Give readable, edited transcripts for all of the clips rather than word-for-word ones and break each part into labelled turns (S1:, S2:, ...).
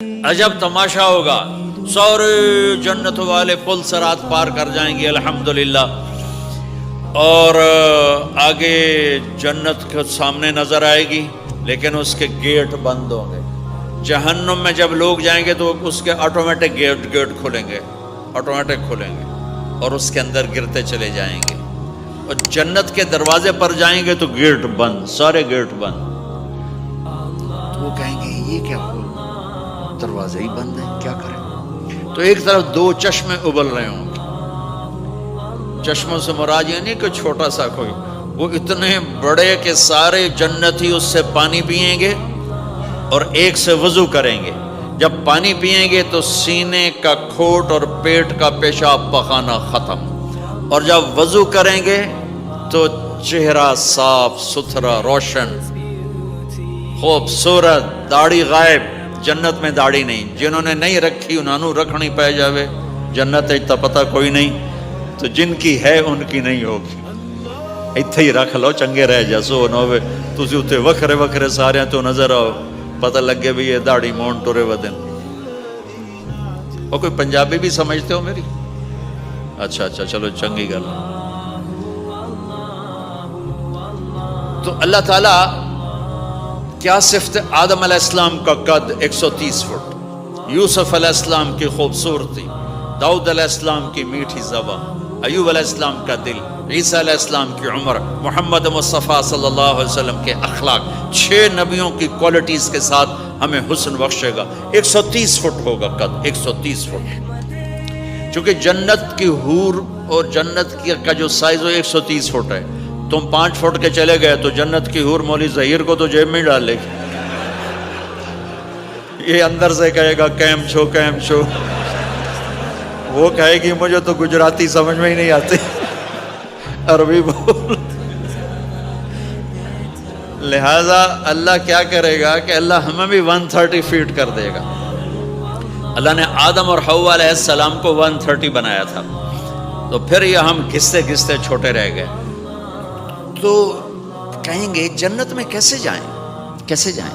S1: عجب تماشا ہوگا، سارے جنت والے پل صراط پار کر جائیں گے الحمدللہ، اور آگے جنت کے سامنے نظر آئے گی لیکن اس کے گیٹ بند ہوں گے۔ جہنم میں جب لوگ جائیں گے تو اس کے آٹومیٹک گیٹ کھولیں گے، آٹومیٹک کھولیں گے اور اس کے اندر گرتے چلے جائیں گے، اور جنت کے دروازے پر جائیں گے تو گیٹ بند، سارے گیٹ بند۔ تو وہ کہیں گے یہ کیا ہوا، دروازے ہی بند ہیں، کیا کریں؟ تو ایک طرف دو چشمے ابل رہے ہوں گے، چشموں سے مراد یہ نہیں کہ چھوٹا سا کوئی، وہ اتنے بڑے کہ سارے جنتی اس سے پانی پئیں گے اور ایک سے وضو کریں گے۔ جب پانی پئیں گے تو سینے کا کھوٹ اور پیٹ کا پیشاب پخانا ختم، اور جب وضو کریں گے تو چہرہ صاف ستھرا روشن خوبصورت، داڑھی غائب۔ جنت میں داڑھی نہیں، جنہوں نے نہیں رکھی انہوں نے رکھنی پہ جاوے، جنت تا پتہ کوئی نہیں، تو جن کی ہے ان کی نہیں ہوگی۔ اتھے ہی رکھ لو چنگے رہ جاسو نہ ہوئے تسی اتھے وکھرے وکھرے سارے تو نظر آؤ، پتہ لگے بھی یہ داڑھی مون ٹورے ودن۔ اور کوئی پنجابی بھی سمجھتے ہو میری؟ اچھا چلو چنگی گل۔ تو اللہ تعالیٰ کیا صفت آدم علیہ السلام کا قد 130 فٹ، یوسف علیہ السلام کی خوبصورتی، داؤد علیہ السلام کی میٹھی زبان، ایوب علیہ السلام کا دل، عیسیٰ علیہ السلام کی عمر، محمد مصطفیٰ صلی اللہ علیہ وسلم کے اخلاق، 6 نبیوں کی کوالٹیز کے ساتھ ہمیں حسن بخشے گا۔ 130 فٹ ہوگا قد، 130 فٹ۔ چونکہ جنت کی حور اور جنت کا جو سائز ہو 130 فٹ ہے، تم 5 فٹ کے چلے گئے تو جنت کی حور مولی ظہیر کو تو جیب میں ڈال لے گی، یہ اندر سے کہے گا کیم چھو کیم چھو، وہ کہے گی مجھے تو گجراتی سمجھ میں ہی نہیں آتی، عربی بول۔ لہذا اللہ کیا کرے گا کہ اللہ ہمیں بھی 130 فیٹ کر دے گا۔ اللہ نے آدم اور حوا علیہ السلام کو 130 بنایا تھا، تو پھر یہ ہم گھستے گھستے چھوٹے رہ گئے۔ تو کہیں گے جنت میں کیسے جائیں، کیسے جائیں؟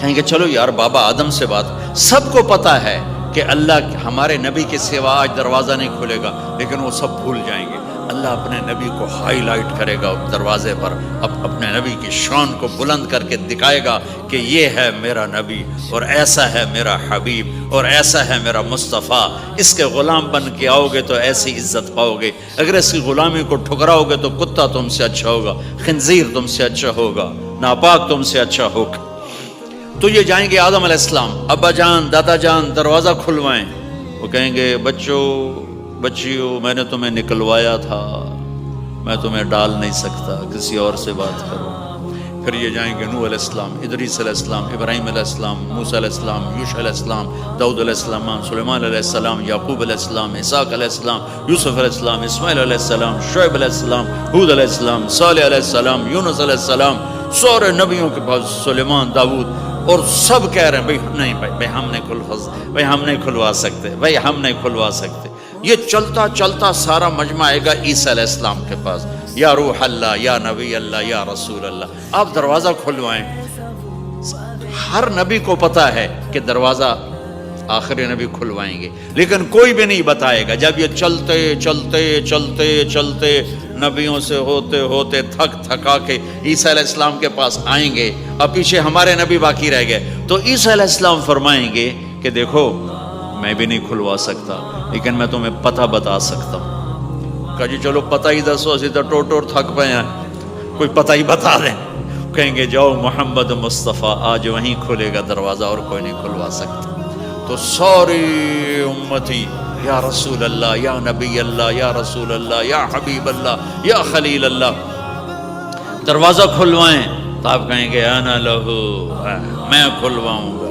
S1: کہیں گے چلو یار بابا آدم سے بات، سب کو پتا ہے کہ اللہ ہمارے نبی کے سوا آج دروازہ نہیں کھلے گا، لیکن وہ سب بھول جائیں گے۔ اللہ اپنے نبی کو ہائی لائٹ کرے گا دروازے پر، اپنے نبی کی شان کو بلند کر کے دکھائے گا کہ یہ ہے میرا نبی، اور ایسا ہے میرا حبیب، اور ایسا ہے میرا مصطفیٰ۔ اس کے غلام بن کے آؤ گے تو ایسی عزت پاؤ گے، اگر اس کی غلامی کو ٹھکراؤ گے تو کتا تم سے اچھا ہوگا، خنزیر تم سے اچھا ہوگا، ناپاک تم سے اچھا ہوگا۔ تو یہ جائیں گے آدم علیہ السلام، ابا جان دادا جان دروازہ کھلوائیں۔ وہ کہیں گے بچوں بچیوں میں نے تمہیں نکلوایا تھا، میں تمہیں ڈال نہیں سکتا، کسی اور سے بات کرو۔ پھر یہ جائیں گے نوح علیہ السلام، ادریس علیہ السلام، ابراہیم علیہ السلام، موسیٰ علیہ السلام، یوشع علیہ السلام، داؤد علیہ السلام، سلیمان علیہ السلام، یعقوب علیہ السلام، اسحاق علیہ السلام، یوسف علیہ السلام، اسماعیل علیہ السلام، شعیب علیہ السلام، ہود علیہ السلام، صالح علیہ السلام، یونس علیہ السلام، سارے نبیوں کے پاس، سلیمان، داؤد، اور سب کہہ رہے ہیں بھائی نہیں بھائی ہم نہیں کھلوا سکتے، بھائی ہم نہیں کھلوا سکتے۔ یہ چلتا چلتا سارا مجمع آئے گا عیسیٰ علیہ السلام کے پاس، یا روح اللہ، یا نبی اللہ، یا رسول اللہ، آپ دروازہ کھلوائیں۔ ہر نبی کو پتا ہے کہ دروازہ آخری نبی کھلوائیں گے، لیکن کوئی بھی نہیں بتائے گا۔ جب یہ چلتے چلتے چلتے چلتے نبیوں سے ہوتے ہوتے تھک تھکا کے عیسیٰ علیہ السلام کے پاس آئیں گے، اور پیچھے ہمارے نبی باقی رہ گئے، تو عیسیٰ علیہ السلام فرمائیں گے کہ دیکھو میں بھی نہیں کھلوا سکتا، لیکن میں تمہیں پتہ بتا سکتا ہوں۔ کہا جی چلو پتہ ہی دسو، اسی تو ٹوٹ تھک پے ہیں، کوئی پتہ ہی بتا دیں۔ کہیں گے جاؤ محمد مصطفیٰ آج وہیں کھلے گا دروازہ، اور کوئی نہیں کھلوا سکتا۔ تو ساری امتی یا رسول اللہ، یا نبی اللہ، یا رسول اللہ، یا حبیب اللہ، یا خلیل اللہ، دروازہ کھلوائیں۔ تو آپ کہیں گے انا لہو، میں کھلواؤں گا،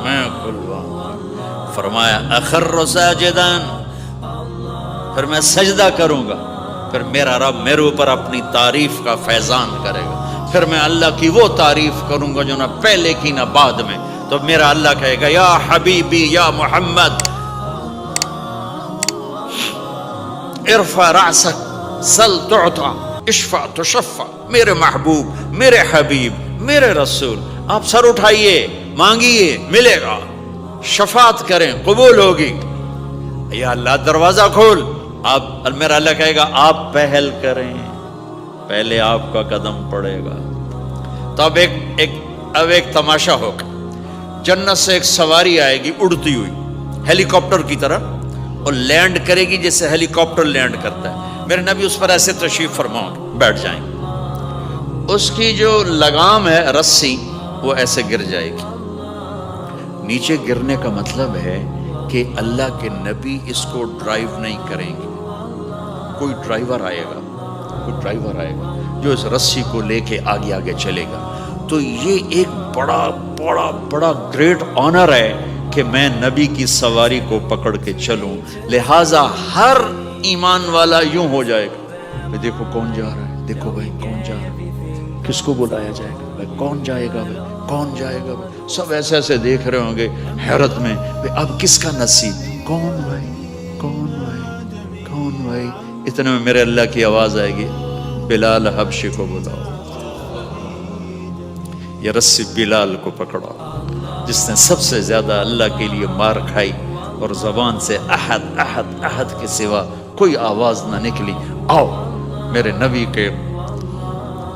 S1: میں کھلواؤں گا۔ فرمایا اخر ساجداً، پھر میں سجدہ کروں گا، پھر میرا رب میرے اوپر اپنی تعریف کا فیضان کرے گا، پھر میں اللہ کی وہ تعریف کروں گا جو نہ پہلے کی نہ بعد میں۔ تو میرا اللہ کہے گا یا حبیبی یا محمد ارفع رأسک سل تعطا اشفع تشفع، میرے محبوب، میرے حبیب، میرے رسول، آپ سر اٹھائیے، مانگیے، ملے گا۔ شفاعت کریں قبول ہوگی. یا اللہ دروازہ کھول. آپ میرا اللہ کہے گا آپ پہل کریں, پہلے آپ کا قدم پڑے گا. تو اب ایک تماشا ہوگا. جنت سے ایک سواری آئے گی اڑتی ہوئی ہیلی کاپٹر کی طرح, اور لینڈ کرے گی جیسے ہیلی کاپٹر لینڈ کرتا ہے. میرے نبی اس پر ایسے تشریف فرماؤ بیٹھ جائیں گے. اس کی جو لگام ہے رسی وہ ایسے گر جائے گی. نیچے گرنے کا مطلب ہے کہ اللہ کے نبی اس کو ڈرائیو نہیں کریں گے. کوئی ڈرائیور آئے گا جو اس رسی کو لے کے آگے آگے چلے گا. تو یہ ایک بڑا گریٹ آنر ہے کہ میں نبی کی سواری کو پکڑ کے چلوں. لہٰذا ہر ایمان والا یوں ہو جائے گا, دیکھو کون جا رہا ہے, دیکھو بھائی کون جا رہا ہے, کس کو بلایا جائے گا, بھائی کون جائے گا, بھائی کون جائے گا. بھائی سب ایسے ایسے دیکھ رہے ہوں گے حیرت میں, اب کس کا نصیب, کون بھائی, کون بھائی, کون بھائی. اتنے میں میرے اللہ کی آواز آئے گی, بلال حبشی کو بلاؤ. یہ رسی بلال کو پکڑا جس نے سب سے زیادہ اللہ کے لیے مار کھائی, اور زبان سے احد احد احد کے سوا کوئی آواز نہ نکلی. آؤ میرے نبی کے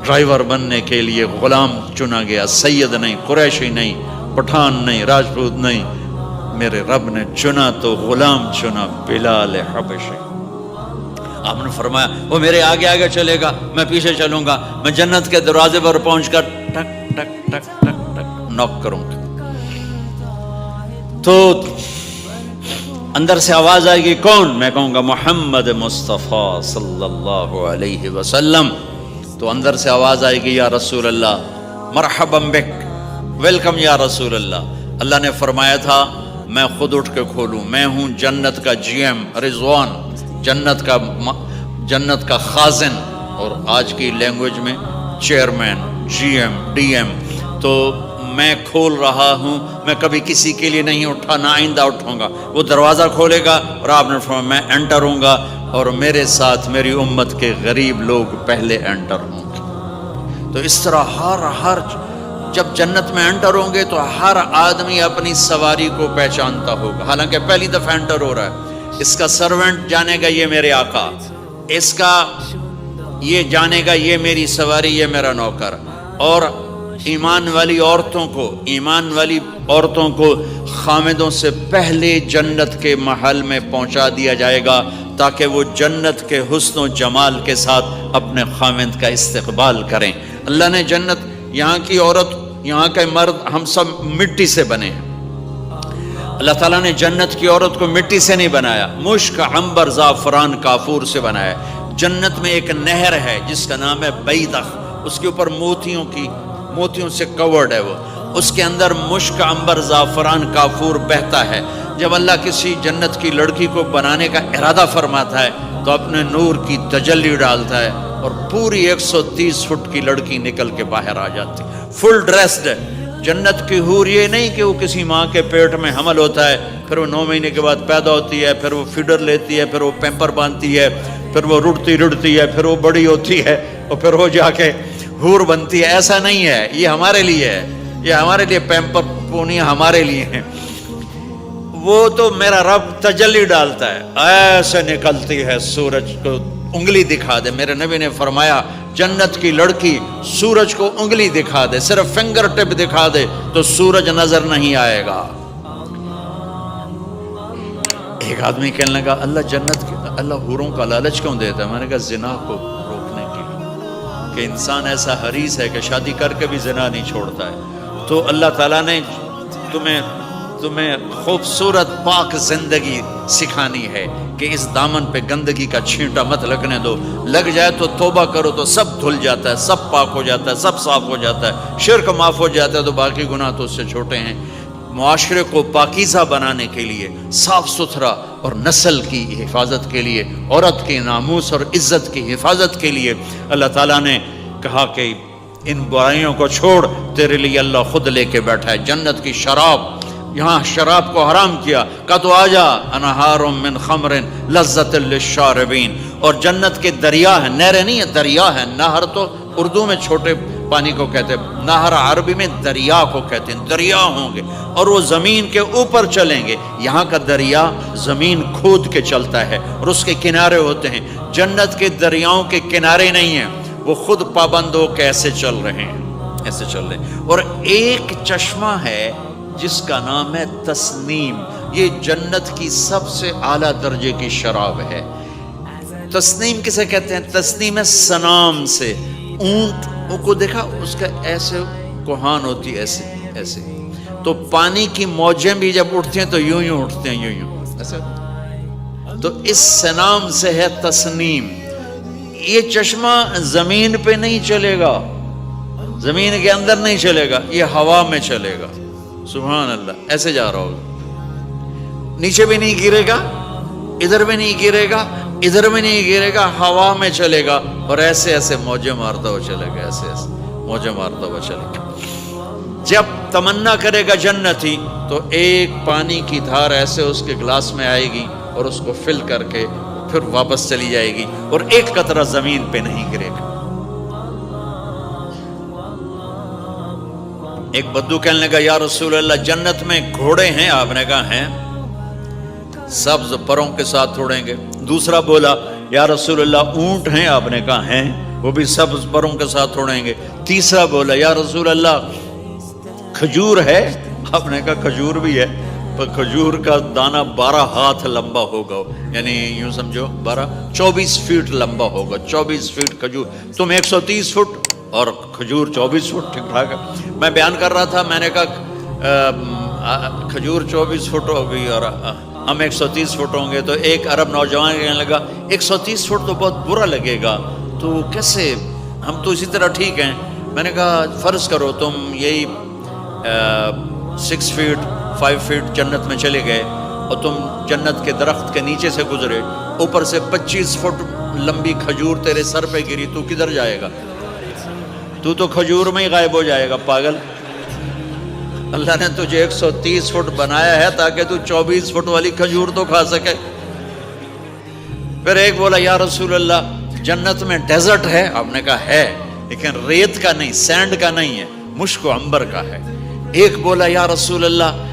S1: ڈرائیور بننے کے لیے غلام چنا گیا. سید نہیں, قریشی نہیں, پٹھان نہیں, راجپوت نہیں, میرے رب نے چنا تو غلام چنا, بلال حبشی. آپ نے فرمایا وہ میرے آگے آگے چلے گا, میں پیچھے چلوں گا. میں جنت کے دروازے پر پہنچ کر ٹک ٹک ٹک ٹک ٹک نوک کروں گا. تو اندر سے آواز آئے گی, کون؟ میں کہوں گا محمد مصطفیٰ صلی اللہ علیہ وسلم. تو اندر سے آواز آئے گی, یا رسول اللہ, مرحبا بک, ویلکم یا رسول اللہ. اللہ نے فرمایا تھا میں خود اٹھ کے کھولوں. میں ہوں جنت کا جی ایم رضوان, جنت کا خازن, اور آج کی لینگویج میں chairman, G M, D M. تو میں کھول رہا ہوں, میں کبھی کسی کے لیے نہیں اٹھا, نہ آئندہ اٹھوں گا. وہ دروازہ کھولے گا اور آپ نے فرمایا میں انٹر ہوں گا, اور میرے ساتھ میری امت کے غریب لوگ پہلے انٹر ہوں گے. تو اس طرح ہر جب جنت میں انٹر ہوں گے تو ہر آدمی اپنی سواری کو پہچانتا ہوگا. حالانکہ پہلی دفعہ انٹر ہو رہا ہے. اس کا سرونٹ جانے گا یہ میرے آقا, اس کا یہ جانے گا یہ میری سواری, یہ میرا نوکر. اور ایمان والی عورتوں کو خامدوں سے پہلے جنت کے محل میں پہنچا دیا جائے گا, تاکہ وہ جنت کے حسن و جمال کے ساتھ اپنے خامد کا استقبال کریں. اللہ نے جنت, یہاں کی عورت, یہاں کے مرد, ہم سب مٹی سے بنے ہیں. اللہ تعالیٰ نے جنت کی عورت کو مٹی سے نہیں بنایا, مشک, عنبر, زعفران, کافور سے بنایا. جنت میں ایک نہر ہے جس کا نام ہے بیدخ, اس کے اوپر موتیوں سے کورڈ ہے. وہ اس کے اندر مشک, عنبر, زعفران, کافور بہتا ہے. جب اللہ کسی جنت کی لڑکی کو بنانے کا ارادہ فرماتا ہے تو اپنے نور کی تجلی ڈالتا ہے, اور پوری 130 فٹ کی لڑکی نکل کے باہر آ جاتی, فل ڈریسڈ. جنت کی حور یہ نہیں کہ وہ کسی ماں کے پیٹ میں حمل ہوتا ہے, پھر وہ 9 مہینے کے بعد پیدا ہوتی ہے, پھر وہ فیڈر لیتی ہے, پھر وہ پیمپر باندھتی ہے, پھر وہ رڑتی ہے, پھر وہ بڑی ہوتی ہے, اور پھر وہ جا کے حور بنتی ہے. ایسا نہیں ہے, یہ ہمارے لیے ہے, یہ ہمارے لیے پیمپر پونی ہمارے لیے ہیں. وہ تو میرا رب تجلی ڈالتا ہے, ایسے نکلتی ہے سورج کو انگلی دکھا دے. میرے نبی نے فرمایا جنت کی لڑکی سورج کو انگلی دکھا دے, صرف فنگر ٹپ دکھا دے تو سورج نظر نہیں آئے گا. ایک آدمی کہنے لگا اللہ حوروں کا لالچ کیوں دیتا ہے؟ میں نے کہا زنا کو روکنے کے لیے, کہ انسان ایسا حریص ہے کہ شادی کر کے بھی زنا نہیں چھوڑتا ہے. تو اللہ تعالیٰ نے تمہیں خوبصورت پاک زندگی سکھانی ہے کہ اس دامن پہ گندگی کا چھینٹا مت لگنے دو. لگ جائے تو توبہ کرو تو سب دھل جاتا ہے, سب پاک ہو جاتا ہے, سب صاف ہو جاتا ہے, شرک معاف ہو جاتا ہے, تو باقی گناہ تو اس سے چھوٹے ہیں. معاشرے کو پاکیزہ بنانے کے لیے, صاف ستھرا, اور نسل کی حفاظت کے لیے, عورت کے ناموس اور عزت کی حفاظت کے لیے اللہ تعالیٰ نے کہا کہ ان برائیوں کو چھوڑ, تیرے لیے اللہ خود لے کے بیٹھا ہے جنت کی شراب. یہاں شراب کو حرام کیا, کہا تو آجا انہار من خمر لذت للشاربین. اور جنت کے دریا ہیں, نہریں نہیں ہیں, دریا ہیں. نہر تو اردو میں چھوٹے پانی کو کہتے ہیں، نہر عربی میں دریا کو کہتے ہیں، دریا ہوں گے اور وہ زمین کے اوپر چلیں گے. یہاں کا دریا زمین کھود کے چلتا ہے اور اس کے کنارے ہوتے ہیں. جنت کے دریاؤں کے کنارے نہیں ہیں، وہ خود پابند ہو کے ایسے چل رہے ہیں، ایسے چل رہے ہیں. اور ایک چشمہ ہے جس کا نام ہے تسنیم. یہ جنت کی سب سے اعلیٰ درجے کی شراب ہے. تسنیم کسے کہتے ہیں؟ تسنیم ہے سنام سے. اونٹ کو دیکھا، اس کا ایسے کوہان ہوتی ہے، ایسے ایسے. تو پانی کی موجیں بھی جب اٹھتی ہیں تو یوں یوں اٹھتے ہیں، یوں یوں ایسے. تو اس سنام سے ہے تسنیم. یہ چشمہ زمین پہ نہیں چلے گا، زمین کے اندر نہیں چلے گا، یہ ہوا میں چلے گا. سبحان اللہ. ایسے جا رہا ہوگا، نیچے بھی نہیں گرے گا، ادھر بھی نہیں گرے گا، ادھر بھی نہیں گرے گا، ہوا میں چلے گا اور ایسے ایسے موجیں مارتا ہوا چلے گا، ایسے ایسے موجیں مارتا ہوا چلے گا. جب تمنا کرے گا جنتی تو ایک پانی کی دھار ایسے اس کے گلاس میں آئے گی اور اس کو فل کر کے پھر واپس چلی جائے گی اور ایک قطرہ زمین پہ نہیں گرے گا. ایک بدو کہنے لگا یا رسول اللہ جنت میں گھوڑے ہیں؟ آپ نے کہا ہیں، سبز پروں کے ساتھ اڑیں گے. دوسرا بولا یا رسول اللہ اونٹ ہیں؟ آپ نے کہا ہیں، وہ بھی سبز پروں کے ساتھ اڑیں گے. تیسرا بولا یا رسول اللہ کھجور ہے؟ آپ نے کہا کھجور بھی ہے، پر کھجور کا دانہ 12 ہاتھ لمبا ہوگا، یعنی یوں سمجھو 24 فٹ لمبا ہوگا. 24 فٹ کھجور، تم 130 فٹ اور کھجور 24 فٹ. ٹھیک ٹھاک ہے. میں بیان کر رہا تھا، میں نے کہا کھجور 24 فٹ ہوگی اور ہم 130 فٹ ہوں گے. تو ایک عرب نوجوان کہنے لگا 130 فٹ تو بہت برا لگے گا، تو کیسے، ہم تو اسی طرح ٹھیک ہیں. میں نے کہا فرض کرو تم یہی 6 فٹ 5 فٹ جنت میں چلے گئے اور تم جنت کے درخت کے نیچے سے گزرے، اوپر سے 25 فٹ لمبی کھجور تیرے سر پہ گری، تو کدھر جائے گا؟ تو کھجور میں ہی غائب ہو جائے گا، پاگل. اللہ نے تجھے 130 فٹ بنایا ہے تاکہ تو 24 فٹ والی کھجور تو کھا سکے. پھر ایک بولا یا رسول اللہ جنت میں ڈیزرٹ ہے؟ آپ نے کہا ہے، لیکن ریت کا نہیں، سینڈ کا نہیں ہے، مشک و عنبر کا ہے. ایک بولا یا رسول اللہ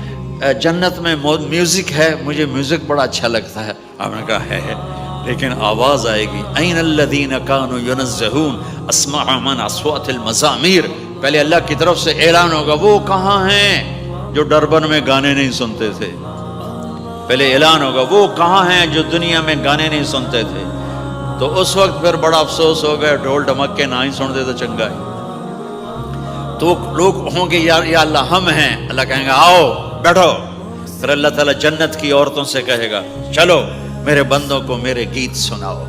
S1: جنت میں میوزک ہے؟ مجھے میوزک بڑا اچھا لگتا ہے. آپ نے کہا ہے، لیکن آواز آئے گی این الذین کانوا ینزہون اسمع من اصوات المزامیر. پہلے اللہ کی طرف سے اعلان ہوگا وہ کہاں ہیں جو ڈربن میں گانے نہیں سنتے تھے. پہلے اعلان ہوگا وہ کہاں ہیں جو دنیا میں گانے نہیں سنتے تھے. تو اس وقت پھر بڑا افسوس ہوگا، ڈھول ڈھمکے نہ ہی سنتے تو چنگا ہے. تو لوگ ہوں گے یا اللہ ہم ہیں. اللہ کہیں گا آؤ بیٹھو. پھر اللہ تعالیٰ جنت کی عورتوں سے کہے گا چلو میرے بندوں کو میرے گیت سناؤ.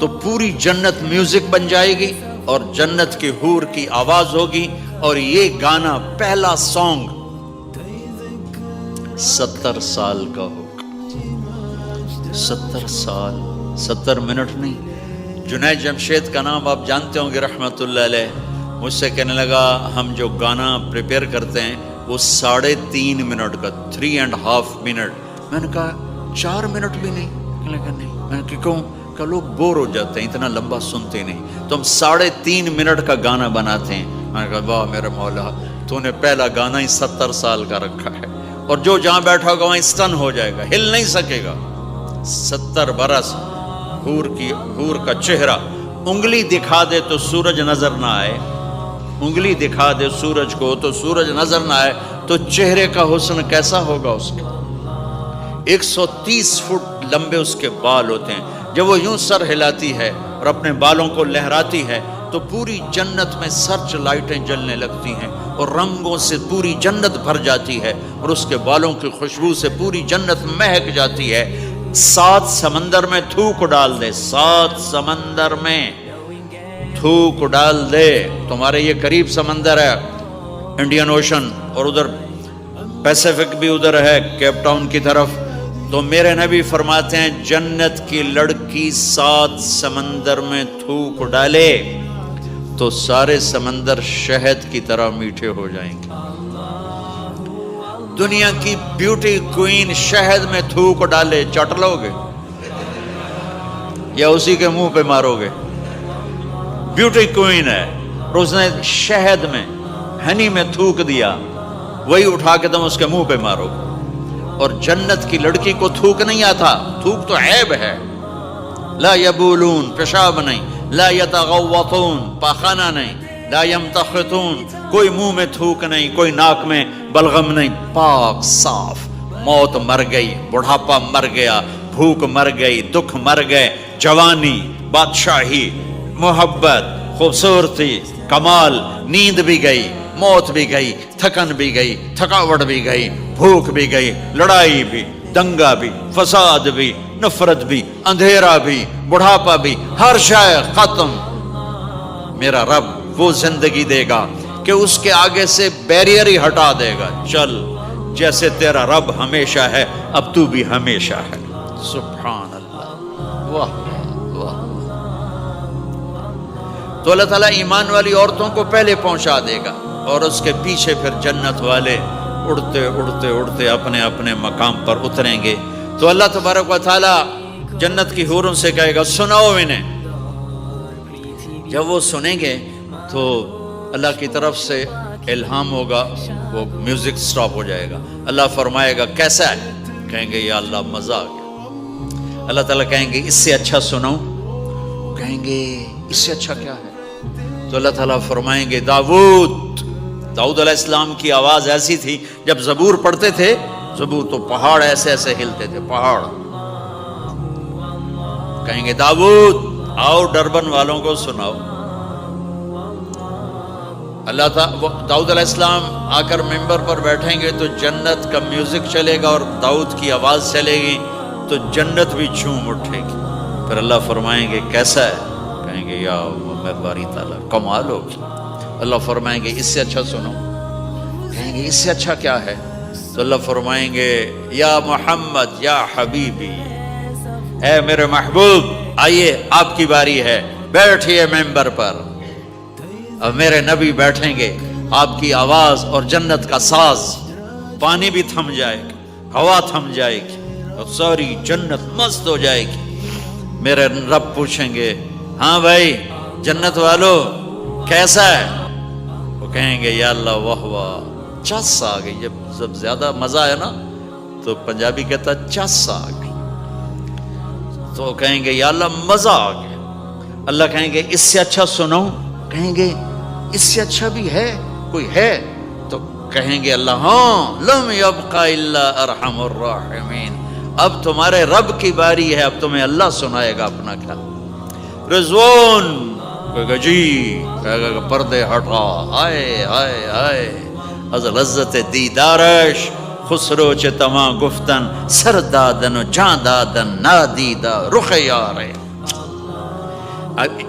S1: تو پوری جنت میوزک بن جائے گی اور جنت کی حور کی آواز ہوگی. اور یہ گانا پہلا سانگ 70 سال کا ہوگا. 70 سال، 70 منٹ نہیں. جنید جمشید کا نام آپ جانتے ہوں گے رحمت اللہ علیہ. مجھ سے کہنے لگا ہم جو گانا پریپیئر کرتے ہیں وہ 3.5 منٹ کا، 3.5 منٹ. میں نے کہا 4 منٹ بھی نہیں. کہنے لگا نہیں. میں نے کہا کیوں؟ کہ لوگ بور ہو جاتے ہیں، اتنا لمبا سنتے نہیں. تو ہم 3.5 منٹ کا گانا بناتے ہیں. میں نے کہا واہ میرے مولا، تو نے پہلا گانا ہی 70 سال کا رکھا ہے. اور جو جہاں بیٹھا ہوگا وہاں اسٹن ہو جائے گا، ہل نہیں سکے گا. 70 برس حور کا چہرہ. انگلی دکھا دے تو سورج نظر نہ آئے، انگلی دکھا دے سورج کو تو سورج نظر نہ آئے، تو چہرے کا حسن کیسا ہوگا اس کا. 130 فٹ لمبے اس کے بال ہوتے ہیں. جب وہ یوں سر ہلاتی ہے اور اپنے بالوں کو لہراتی ہے تو پوری جنت میں سرچ لائٹیں جلنے لگتی ہیں اور رنگوں سے پوری جنت بھر جاتی ہے اور اس کے بالوں کی خوشبو سے پوری جنت مہک جاتی ہے. 7 سمندر میں تھوک ڈال دے، 7 سمندر میں تھوک ڈال دے. تمہارے یہ قریب سمندر ہے انڈین اوشن، اور ادھر پیسیفک بھی ادھر ہے کیپ ٹاؤن کی طرف. تو میرے نبی فرماتے ہیں جنت کی لڑکی 7 سمندر میں تھوک ڈالے تو سارے سمندر شہد کی طرح میٹھے ہو جائیں گے. دنیا کی بیوٹی کوئین شہد میں تھوک ڈالے، چٹ لو گے یا اسی کے منہ پہ مارو گے؟ بیوٹی کوئین ہے، اور اس نے شہد میں ہنی میں تھوک دیا، وہی اٹھا کے تم اس کے منہ پہ مارو۔ اور جنت کی لڑکی کو تھوک نہیں آتا، تھوک تو عیب ہے۔ لا یبولون، پیشاب نہیں، لا یتغوطون، پاخانہ نہیں، لا یمتخطون، کوئی منہ میں تھوک نہیں، کوئی ناک میں بلغم نہیں، پاک صاف۔ موت مر گئی، بڑھاپا مر گیا، بھوک مر گئی، دکھ مر گئے، جوانی، بادشاہی، محبت، خوبصورتی، کمال، نیند بھی گئی، موت بھی گئی، تھکن بھی گئی، تھکاوٹ بھی گئی، بھوک بھی گئی، لڑائی بھی، دنگا بھی، فساد بھی، نفرت بھی، اندھیرا بھی، بڑھاپا بھی، ہر شے ختم۔ میرا رب وہ زندگی دے گا کہ اس کے آگے سے بیریئر ہی ہٹا دے گا، چل جیسے تیرا رب ہمیشہ ہے اب تو بھی ہمیشہ ہے۔ سبحان اللہ، واہ واہ۔ تو اللہ تعالیٰ ایمان والی عورتوں کو پہلے پہنچا دے گا اور اس کے پیچھے پھر جنت والے اڑتے اڑتے اڑتے اپنے اپنے مقام پر اتریں گے۔ تو اللہ تبارک و تعالیٰ جنت کی حوروں سے کہے گا سناؤ انہیں۔ جب وہ سنیں گے تو اللہ کی طرف سے الہام ہوگا، وہ میوزک سٹاپ ہو جائے گا۔ اللہ فرمائے گا کیسا ہے؟ کہیں گے یا اللہ مزہ آ گیا۔ اللہ تعالیٰ کہیں گے اس سے اچھا سناؤں؟ کہیں گے اس سے اچھا کیا ہے؟ تو اللہ تعالیٰ فرمائیں گے داؤد علیہ السلام کی آواز ایسی تھی، جب زبور پڑھتے تھے زبور تو پہاڑ ایسے ایسے ہلتے تھے، پہاڑ۔ کہیں گے داؤد آؤ ڈربن والوں کو سناؤ۔ اللہ تعالیٰ داؤد علیہ السلام آ کر ممبر پر بیٹھیں گے تو جنت کا میوزک چلے گا اور داؤد کی آواز چلے گی تو جنت بھی جھوم اٹھے گی۔ پھر اللہ فرمائیں گے کیسا ہے؟ کہیں گے یا باری تعالیٰ کمال ہوگی۔ اللہ فرمائیں گے اس سے اچھا سنو۔ کہیں گے اس سے اچھا کیا ہے؟ تو اللہ فرمائیں گے یا محمد یا حبیبی، اے میرے محبوب آئیے آپ کی باری ہے، بیٹھیے ممبر پر۔ اب میرے نبی بیٹھیں گے، آپ کی آواز اور جنت کا ساز، پانی بھی تھم جائے گا، ہوا تھم جائے گی اور ساری جنت مست ہو جائے گی۔ میرے رب پوچھیں گے ہاں بھائی جنت والو کیسا ہے؟ وہ کہیں گے یا اللہ واہ واہ، چس آ گئی۔ جب زیادہ مزہ ہے نا تو پنجابی کہتا ہے چس آ گئی۔ تو کہیں گے یا اللہ مزہ آ گیا۔ اللہ کہیں گے اس سے اچھا سناؤں؟ کہیں گے اس سے اچھا بھی ہے، کوئی ہے؟ تو کہیں گے اللہ ہاں لم یبقى الا ارحم الراحمین، اب تمہارے رب کی باری ہے، اب تمہیں اللہ سنائے گا اپنا کلام۔ رضوان کہے گا جی، کہے گا پردے ہٹا، آئے آئے آئے از لذت دیدارش خسرو چه تما گفتن سر دادن و جان دادن نادیدہ رخ یارے۔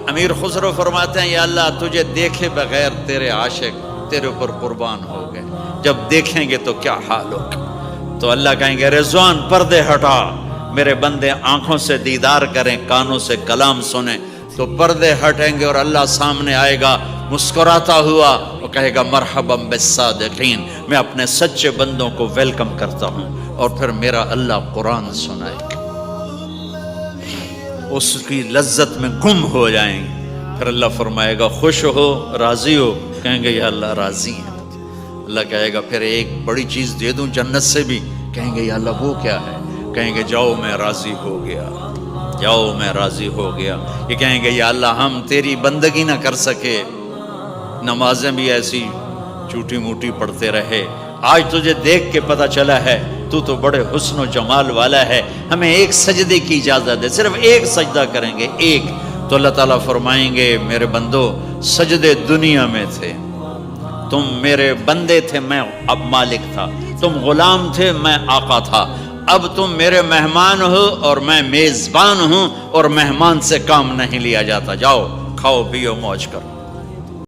S1: امیر خسرو فرماتے ہیں یا اللہ تجھے دیکھے بغیر تیرے عاشق تیرے اوپر قربان ہو گئے، جب دیکھیں گے تو کیا حال ہوگا؟ تو اللہ کہیں گے رضوان پردے ہٹا، میرے بندے آنکھوں سے دیدار کریں، کانوں سے کلام سنیں۔ تو پردے ہٹیں گے اور اللہ سامنے آئے گا مسکراتا ہوا، وہ کہے گا مرحبا بالصادقین، میں اپنے سچے بندوں کو ویلکم کرتا ہوں۔ اور پھر میرا اللہ قرآن سنائے گا، اس کی لذت میں گم ہو جائیں گے۔ پھر اللہ فرمائے گا خوش ہو، راضی ہو؟ کہیں گے یا اللہ راضی ہے۔ اللہ کہے گا پھر ایک بڑی چیز دے دوں جنت سے بھی؟ کہیں گے یا اللہ وہ کیا ہے؟ کہیں گے جاؤ میں راضی ہو گیا، جاؤ میں راضی ہو گیا۔ یہ کہیں گے یا اللہ ہم تیری بندگی نہ کر سکے، نمازیں بھی ایسی چوٹی موٹی پڑھتے رہے، آج تجھے دیکھ کے پتہ چلا ہے تو بڑے حسن و جمال والا ہے، ہمیں ایک سجدے کی اجازت دے، صرف ایک سجدہ کریں گے، ایک۔ تو اللہ تعالیٰ فرمائیں گے میرے بندو سجدے دنیا میں تھے، تم میرے بندے تھے، میں اب مالک تھا، تم غلام تھے، میں آقا تھا، اب تم میرے مہمان ہو اور میں میزبان ہوں، اور مہمان سے کام نہیں لیا جاتا، جاؤ کھاؤ پیو موج کرو۔